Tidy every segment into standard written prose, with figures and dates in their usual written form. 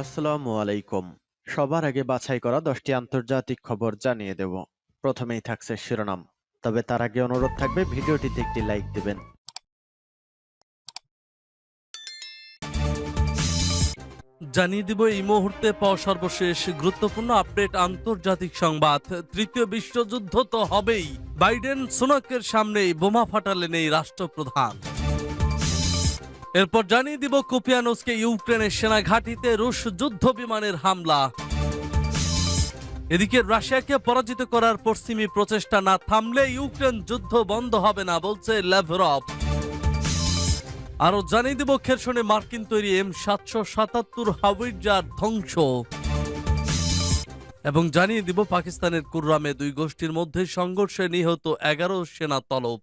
আসসালামু আলাইকুম। সবার আগে বাছাই করা ১০টি আন্তর্জাতিক খবর জানিয়ে দেব। প্রথমেই থাকছে শিরোনাম। তবে তার আগে অনুরোধ থাকবে ভিডিওটিতে একটি লাইক দিবেন। জানিয়ে দিব এই মুহূর্তে পাওয়া সর্বশেষ গুরুত্বপূর্ণ আপডেট আন্তর্জাতিক সংবাদ। তৃতীয় বিশ্বযুদ্ধ তো হবেই, বাইডেন সুনাকের সামনেই বোমা ফাটালেন এই রাষ্ট্রপ্রধান। এরপর জানিয়ে দিব কুপিয়ানোসকে ইউক্রেনের সেনা ঘাঁটিতে রুশ যুদ্ধ বিমানের হামলা। এদিকে রাশিয়াকে পরাজিত করার পশ্চিমী প্রচেষ্টা না থামলে ইউক্রেন যুদ্ধ বন্ধ হবে না বলছে ল্যাভরভ। আরো জানিয়ে দিব খেরসনে মার্কিন তৈরি M777 হাউইটজার ধ্বংস। এবং জানিয়ে দিব পাকিস্তানের কুররামে দুই গোষ্ঠীর মধ্যে সংঘর্ষে নিহত 11 সেনা তলব।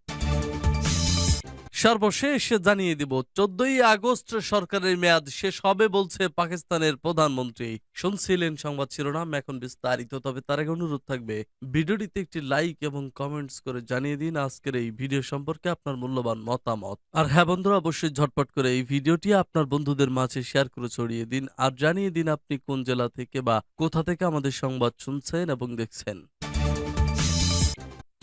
সর্বশেষ জানিয়ে দিব 14ই আগস্ট সরকারের মেয়াদ শেষ হবে বলছে পাকিস্তানের প্রধানমন্ত্রী। শুনছিলেন সংবাদ শিরোনাম, এখন বিস্তারিত। তবে তার আগে অনুরোধ থাকবে ভিডিওটিতে একটি লাইক এবং কমেন্টস করে জানিয়ে দিন আজকের এই ভিডিও সম্পর্কে আপনার মূল্যবান মতামত। আর হ্যাঁ বন্ধুরা, অবশ্যই ঝটপট করে এই ভিডিওটি আপনার বন্ধুদের মাঝে শেয়ার করে ছড়িয়ে দিন আর জানিয়ে দিন আপনি কোন জেলা থেকে বা কোথা থেকে আমাদের সংবাদ শুনছেন এবং দেখছেন।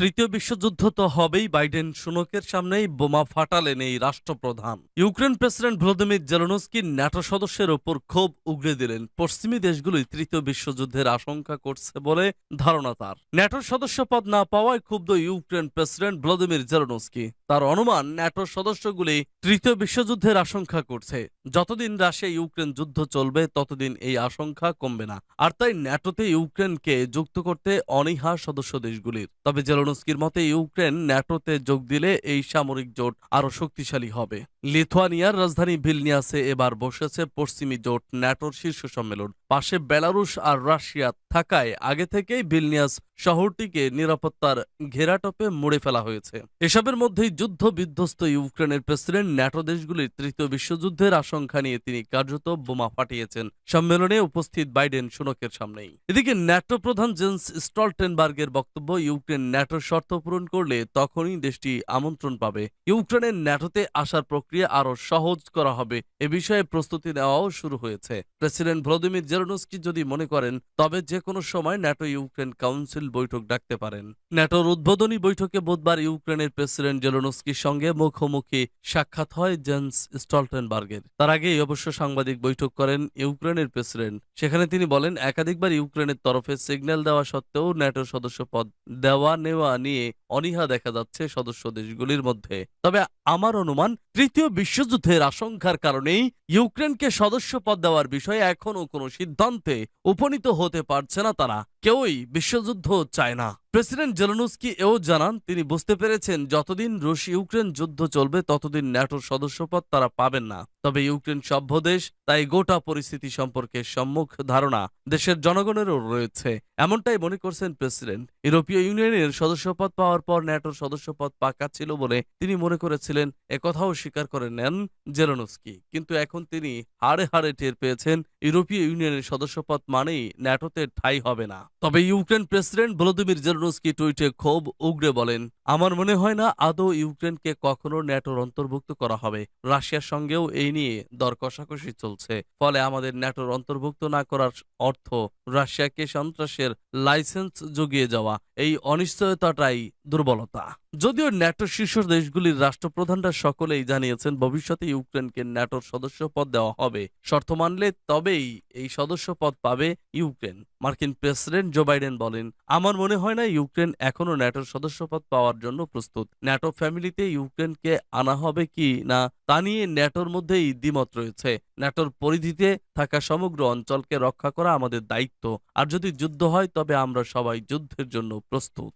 তৃতীয় বিশ্বযুদ্ধ তো হবেই, বাইডেন সুনকের সামনেই বোমা ফাটালেন এই রাষ্ট্রপ্রধান। Ukraine president Volodymyr Zelensky NATO সদস্যের ওপর ক্ষোভ উগরে দিলেন। পশ্চিমী দেশগুলোই তৃতীয় বিশ্বযুদ্ধের আশঙ্কা করছে বলে ধারণা তার। ন্যাটোর সদস্যপদ না পাওয়ায় ক্ষুব্ধ ইউক্রেন প্রেসিডেন্ট ভলোদিমির জেলেনস্কি। তার অনুমান ন্যাটোর সদস্যগুলি তৃতীয় বিশ্বযুদ্ধের আশঙ্কা করছে। যতদিন রাশিয়া ইউক্রেন যুদ্ধ চলবে ততদিন এই আশঙ্কা কমবে না, আর তাই ন্যাটোতে ইউক্রেনকে যুক্ত করতে অনীহা সদস্য দেশগুলির। তবে জেলেনস্কির মতে ইউক্রেন ন্যাটোতে যোগ দিলে এই সামরিক জোট আরো শক্তিশালী হবে। লিথুয়ানিয়ার রাজধানী ভিলনিয়াসে এবার বসেছে পশ্চিমী জোট ন্যাটোর শীর্ষ সম্মেলন। পাশে বেলারুশ আর রাশিয়া থাকায় আগে থেকেই ভিলনিয়াস শহরটিকে নিরাপত্তার ঘেরাটোপে মুড়ে ফেলা হয়েছে। এসবের মধ্যেই যুদ্ধ বিধ্বস্ত ইউক্রেনের প্রেসিডেন্ট ন্যাটো দেশগুলির তৃতীয় বিশ্বযুদ্ধের আশঙ্কা নিয়ে তিনি কার্যত বোমা ফাটিয়েছেন সম্মেলনে উপস্থিত বাইডেন সুনকের সামনেই। এদিকে ন্যাটো প্রধান জেন্স স্টলটেনবার্গের বক্তব্য, ইউক্রেন ন্যাটোর শর্ত পূরণ করলে তখনই দেশটি আমন্ত্রণ পাবে। ইউক্রেনের ন্যাটোতে আসার প্রক্রিয়া আরো সহজ করা হবে, এ বিষয়ে প্রস্তুতি নেওয়াও শুরু হয়েছে। প্রেসিডেন্ট ভলোদিমির জেলেনস্কি যদি মনে করেন তবে যে কোনো সময় ন্যাটো ইউক্রেন কাউন্সিল বৈঠক ডাকতে পারেন। ন্যাটোর উদ্বোধনী বৈঠকে বুধবার ইউক্রেনের প্রেসিডেন্ট জেলেনস্কির সঙ্গে মুখোমুখি সাক্ষাৎ হয় জেন্স স্টলটেনবার্গের। তার আগেই অবশ্য সাংবাদিক বৈঠক করেন ইউক্রেনের প্রেসিডেন্ট। সেখানে তিনি বলেন, একাধিকবার ইউক্রেনের তরফে সিগন্যাল দেওয়া সত্ত্বেও ন্যাটোর সদস্য পদ দেওয়া নেওয়া নিয়ে অনীহা দেখা যাচ্ছে সদস্য দেশগুলির মধ্যে। তবে আমার অনুমান তৃতীয় বিশ্বযুদ্ধের আশঙ্কার কারণেই ইউক্রেনকে সদস্য পদ দেওয়ার বিষয়ে এখনো কোনো সিদ্ধান্তে উপনীত হতে পারছে না তারা। কেউই বিশ্বযুদ্ধ চায় না। প্রেসিডেন্ট জেলেনস্কি এও জানান, তিনি বুঝতে পেরেছেন যতদিন রুশ ইউক্রেন যুদ্ধ চলবে ততদিন ন্যাটোর সদস্যপদ তারা পাবেন না। তবে ইউক্রেন সভ্য দেশ, তাই গোটা পরিস্থিতি সম্পর্কে সম্মুখ ধারণা দেশের জনগণেরও রয়েছে, এমনটাই মনে করছেন প্রেসিডেন্ট। ইউরোপীয় ইউনিয়নের সদস্যপদ পাওয়ার পর ন্যাটোর সদস্যপদ পাকা ছিল বলে তিনি মনে করেছিলেন, একথাও স্বীকার করে নেন জেলেনস্কি। কিন্তু এখন তিনি হাড়ে হাড়ে টের পেয়েছেন ইউরোপীয় ইউনিয়নের সদস্যপদ মানেই ন্যাটোতে ঠাঁই হবে না। তবে ইউক্রেন প্রেসিডেন্ট ভলোদিমির জেলেনস্কি টুইটে ক্ষোভ উগরে বলেন, আমার মনে হয় না আদৌ ইউক্রেনকে কখনো ন্যাটোর অন্তর্ভুক্ত করা হবে। রাশিয়ার সঙ্গেও এই নিয়ে দর কষাকষি চলছে। ফলে আমাদের ন্যাটোর অন্তর্ভুক্ত না করার অর্থ রাশিয়াকে সন্ত্রাসের লাইসেন্স জুগিয়ে যাওয়া। এই অনিশ্চয়তাটাই দুর্বলতা। যদিও ন্যাটো শীর্ষ দেশগুলির রাষ্ট্রপ্রধানরা সকলেই জানিয়েছেন ভবিষ্যতে ইউক্রেনকে ন্যাটোর সদস্য পদ দেওয়া হবে, শর্ত মানলে তবেই এই সদস্য পদ পাবে ইউক্রেন। মার্কিন প্রেসিডেন্ট জো বাইডেন বলেন, আমার মনে হয় না ইউক্রেন এখনো ন্যাটোর সদস্যপদ পাওয়ার জন্য প্রস্তুত। ন্যাটো ফ্যামিলিতে ইউক্রেনকে আনা হবে কি না তা নিয়ে ন্যাটোর মধ্যেই দ্বিমত রয়েছে। ন্যাটোর পরিধিতে থাকা সমগ্র অঞ্চলকে রক্ষা করা আমাদের দায়িত্ব, আর যদি যুদ্ধ হয় তবে আমরা সবাই যুদ্ধের জন্য প্রস্তুত।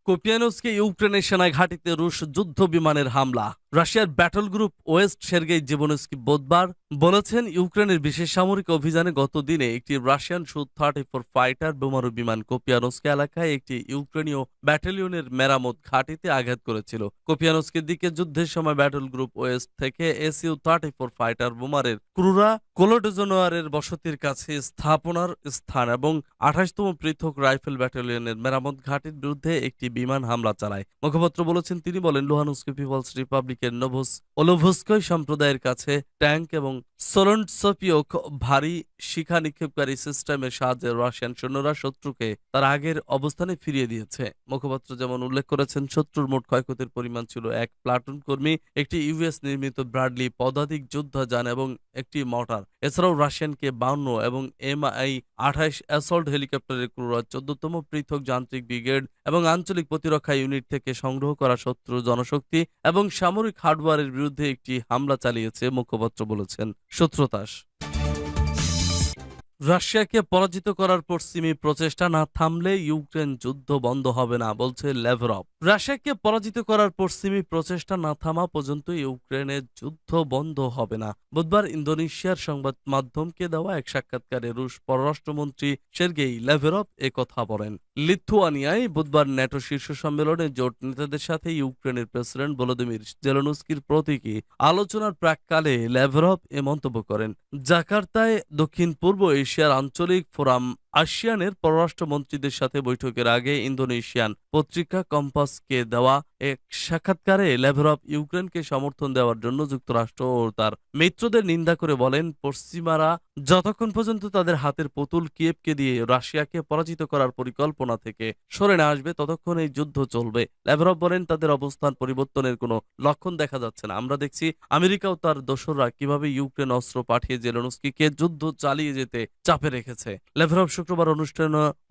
কুপিয়ানোসকে ইউক্রেনের সেনা ঘাঁটিতে রুশ যুদ্ধ বিমানের হামলা। রাশিয়ার ব্যাটল গ্রুপ ওয়েস্ট সের্গেই জেবনস্কি বুধবার বলেছেন, ইউক্রেনের বিশেষ সামরিক অভিযানে গত দিনে একটি রাশিয়ান সু-34 ফাইটার বোমারু বিমান কুপিয়ানোসকে এলাকায় একটি ইউক্রেনীয় ব্যাটালিয়নের মেরামত ঘাঁটিতে আঘাত করেছিল। কুপিয়ানোসকের দিকে যুদ্ধের সময় ব্যাটল গ্রুপ ওয়েস্ট থেকে SU-34 ফাইটার বোমারের ক্রুরা কোলোডজনোয়ারের বসতির কাছে স্থাপনার স্থান এবং 28তম পৃথক রাইফেল ব্যাটালিয়নের মেরামত ঘাঁটির বিরুদ্ধে একটি বিমান হামলা চালায়। মুখপাত্র বলেছেন, তিনি বলেন, লুহানস্ক পিপলস রিপাবলিক রিপাবলিকের ওলোভস্কয় সম্প্রদায়ের কাছে ট্যাঙ্ক এবং সোলনসপিও ভারী শিখা নিক্ষেপকারী সিস্টেমের সাহায্যে রাশিয়ান সৈন্যরা শত্রুকে তার আগের অবস্থানে ফিরিয়ে দিয়েছে। মুখপাত্র যেমন উল্লেখ করেছেন, শত্রুর মোট ক্ষয়ক্ষতির পরিমাণ ছিল 1 প্লাটুন কর্মী, একটি ইউএস নির্মিত ব্র্যাডলি পদাতিক যুদ্ধযান এবং একটি মর্টার। এছাড়াও রাশিয়ানকে 52 এবং MI-28 অ্যাসল্ট হেলিকপ্টারের ক্রুরা 14তম পৃথক যান্ত্রিক ব্রিগেড এবং আঞ্চলিক প্রতিরক্ষা ইউনিট থেকে সংগ্রহ করা শত্রু জনশক্তি এবং সামরিক হার্ডওয়্যারের বিরুদ্ধে একটি হামলা চালিয়েছে, মুখপাত্র বলেছেন। সূত্রতাস রাশিয়াকে পরাজিত করার পশ্চিমী প্রচেষ্টা না থামলে ইউক্রেন যুদ্ধ বন্ধ হবে না, বলছে ল্যাভরভ। রাশিয়াকে পরাজিত করার পশ্চিমী প্রচেষ্টা না থামা পর্যন্ত ইউক্রেনের যুদ্ধ বন্ধ হবে না। বুধবার ইন্দোনেশিয়ার সংবাদ মাধ্যমকে দেওয়া এক সাক্ষাৎকারে রুশ পররাষ্ট্রমন্ত্রী সের্গেই ল্যাভরভ কথা বলেন। লিথুয়ানিয়ায় বুধবার ন্যাটো শীর্ষ সম্মেলনে জোট নেতাদের সাথে ইউক্রেনের প্রেসিডেন্ট ভলোদিমির জেলেনস্কির প্রতীকী আলোচনার প্রাক্কালে ল্যাভরভ মন্তব্য করেন। জাকার্তায় দক্ষিণ পূর্ব এশিয়ার আঞ্চলিক ফোরাম আসিয়ানের পররাষ্ট্রমন্ত্রীদের সাথে বৈঠকের আগে ইন্দোনেশিয়ান পত্রিকা কম্পাসকে দেওয়া এক সাক্ষাৎকারে ল্যাভরভ ইউক্রেনকে সমর্থন দেওয়ার জন্য যুক্তরাষ্ট্র ও তার মিত্রদের নিন্দা করে বলেন, পশ্চিমারা যতক্ষণ পর্যন্ত তাদের হাতের পুতুল কিয়েভকে দিয়ে রাশিয়াকে পরাজিত করার পরিকল্পনা থেকে সরে না আসবে ততক্ষণ এই যুদ্ধ চলবে। ল্যাভরভ বলেন, তাদের অবস্থান পরিবর্তনের কোনো লক্ষণ দেখা যাচ্ছে না। আমরা দেখছি আমেরিকা ও তার দোসররা কিভাবে ইউক্রেন অস্ত্র পাঠিয়ে জেলেনস্কিকে যুদ্ধ চালিয়ে যেতে চাপে রেখেছে। ল্যাভরভ শুক্রবার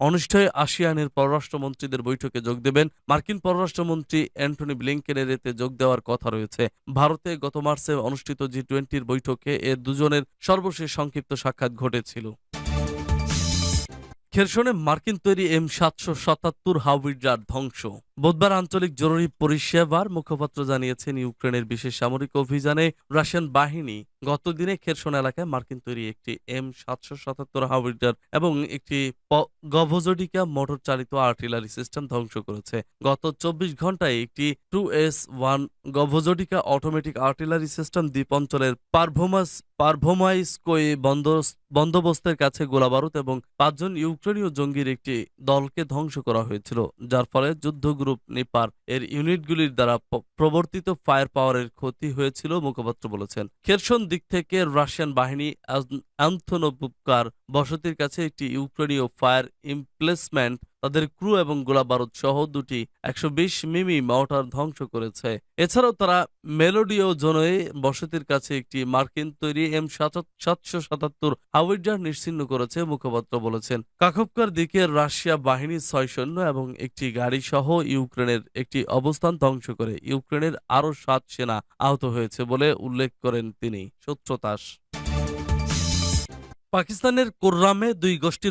অনুষ্ঠেয় আসিয়ানের পররাষ্ট্রমন্ত্রীদের বৈঠকে যোগ দেবেন। মার্কিন পররাষ্ট্রমন্ত্রী অ্যান্টনি ব্লিংকেনের এতে যোগ দেওয়ার কথা রয়েছে। ভারতে গত মার্চে অনুষ্ঠিত G20 বৈঠকে দুজনের সর্বশেষ সংক্ষিপ্ত সাক্ষাৎ ঘটেছিল। খেরসনে মার্কিন তৈরি M777 হাউইটজার ধ্বংস। বুধবার আঞ্চলিক জরুরি পরিষেবার মুখপাত্র জানিয়েছেন, ইউক্রেনের বিশেষ সামরিক অভিযানে রাশিয়ান বাহিনী গতদিনে খেরসন এলাকায় মার্কিন তৈরি একটি M777 হাউইটজার এবং একটি গভোজডিকা মোটর চালিত আর্টিলারি সিস্টেম ধ্বংস করেছে। গত 24 ঘন্টায় একটি 2S1 গভোজডিকা অটোমেটিক আর্টিলারি সিস্টেম দ্বীপ অঞ্চলের পারভোমাইস্কোয়ে বন্দোবস্তের কাছে গোলাবারুদ এবং 5 জন ইউক্রেনীয় জঙ্গির একটি দলকে ধ্বংস করা হয়েছিল, যার ফলে যুদ্ধ গ্রুপ নিপার এর ইউনিটগুলির দ্বারা প্রবর্তিত ফায়ার পাওয়ারের ক্ষতি হয়েছিল, মুখপাত্র বলেছেন। খেরসন দিক থেকে রাশিয়ান বাহিনী আন্তনোভকার বসতির কাছে একটি ইউক্রেনীয় ফায়ার ইমপ্লেসমেন্ট, তাদের ক্রু এবং গোলাবারুদ সহ দুটি 120 মিমি মর্টার ধ্বংস করেছে। এছাড়াও তারা মেলোডিও জোনে বসতির কাছে একটি মার্কিন তৈরি M777 হাউইটজার নিশ্চিহ্ন করেছে, মুখপাত্র বলেছেন। কাখোভকার দিকে রাশিয়া বাহিনী 6 সৈন্য এবং একটি গাড়ি সহ ইউক্রেনের একটি অবস্থান ধ্বংস করে ইউক্রেনের আরও 7 সেনা আহত হয়েছে বলে উল্লেখ করেন তিনি। সূত্রতাস পাকিস্তানের কুররামে 2 গোষ্ঠীর